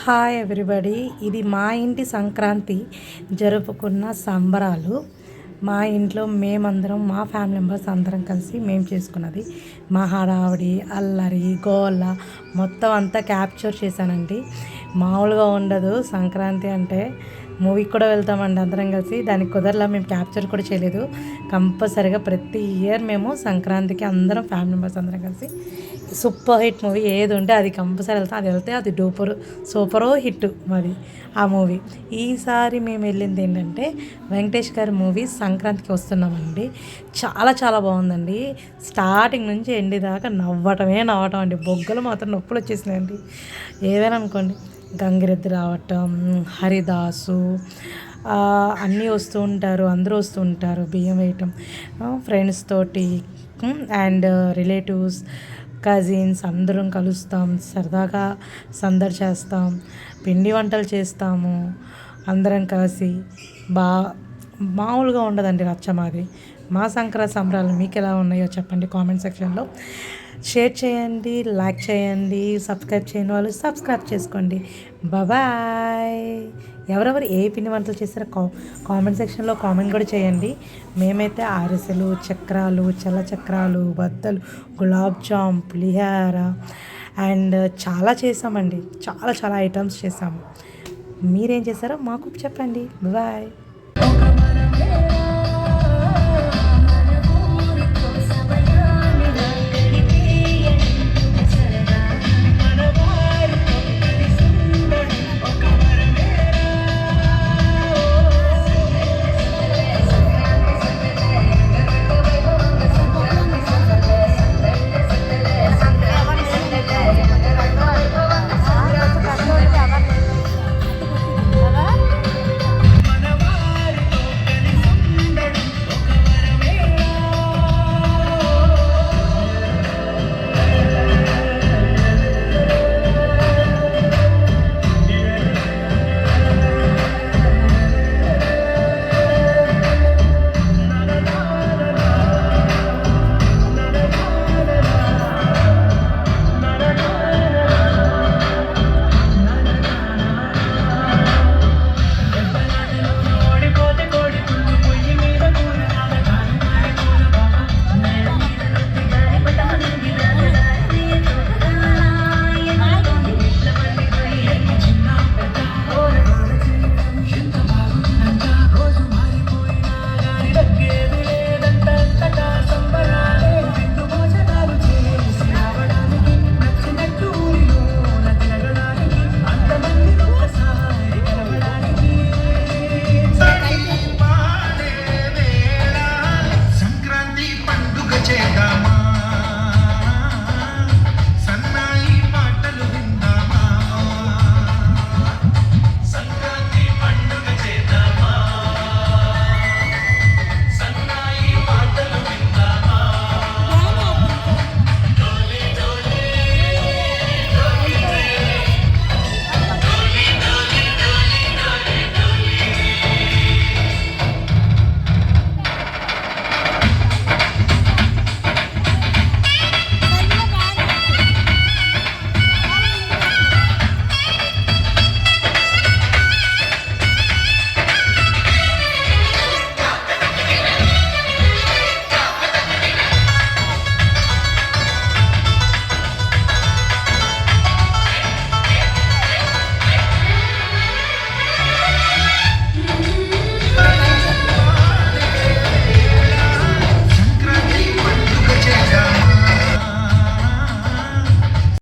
Hi everybody. ఇది మా ఇంటి సంక్రాంతి జరుపుకున్న సంబరాలు. మా ఇంట్లో మేమందరం మా ఫ్యామిలీ మెంబర్స్ అందరం కలిసి మేము చేసుకున్నది. మా హడావిడి, అల్లరి, గోల మొత్తం అంతా క్యాప్చర్ చేశానండి. మామూలుగా ఉండదు సంక్రాంతి అంటే. మూవీకి కూడా వెళ్తామండి అందరం కలిసి. దానికి కుదరలా, మేము క్యాప్చర్ కూడా చేయలేదు. కంపల్సరిగా ప్రతి ఇయర్ మేము సంక్రాంతికి అందరం ఫ్యామిలీ మెంబర్స్ అందరం కలిసి సూపర్ హిట్ మూవీ ఏది ఉంటే అది కంపల్సరీ వెళ్తాం. అది వెళ్తే అది సూపరో హిట్ మరి ఆ మూవీ. ఈసారి మేము వెళ్ళింది ఏంటంటే వెంకటేష్ గారి మూవీ సంక్రాంతికి వస్తున్నామండి. చాలా చాలా బాగుందండి. స్టార్టింగ్ నుంచి ఎండి దాకా నవ్వటం అండి. బొగ్గలు మాత్రం నొప్పులు వచ్చేసినాయండి. ఏదైనా అనుకోండి, గంగిరెద్దు రావటం, హరిదాసు అన్నీ వస్తూ ఉంటారు, అందరూ వస్తూ ఉంటారు, బియ్యం వేయటం, ఫ్రెండ్స్ తోటి అండ్ రిలేటివ్స్, కజిన్స్ అందరం కలుస్తాం, సరదాగా సందడి చేస్తాం, పిండి వంటలు చేస్తాము అందరం కలిసి. బా మామూలుగా ఉండదండి రచ్చ మాది. మా సంక్రాంతి సంబరాలు మీకు ఎలా ఉన్నాయో చెప్పండి కామెంట్ సెక్షన్లో. షేర్ చేయండి, లైక్ చేయండి, సబ్స్క్రైబ్ చేయని వాళ్ళు సబ్స్క్రైబ్ చేసుకోండి. బాయ్. ఎవరెవరు ఏ పిండి వంటలు చేస్తారో కామెంట్ సెక్షన్లో కామెంట్ కూడా చేయండి. మేమైతే అరిసెలు, చక్రాలు, చల్ల చక్రాలు, బద్దలు, గులాబ్ జామ్, పులిహార అండ్ చాలా చేసామండి. చాలా చాలా ఐటమ్స్ చేసాము. మీరేం చేశారో మాకు చెప్పండి. బాయ్.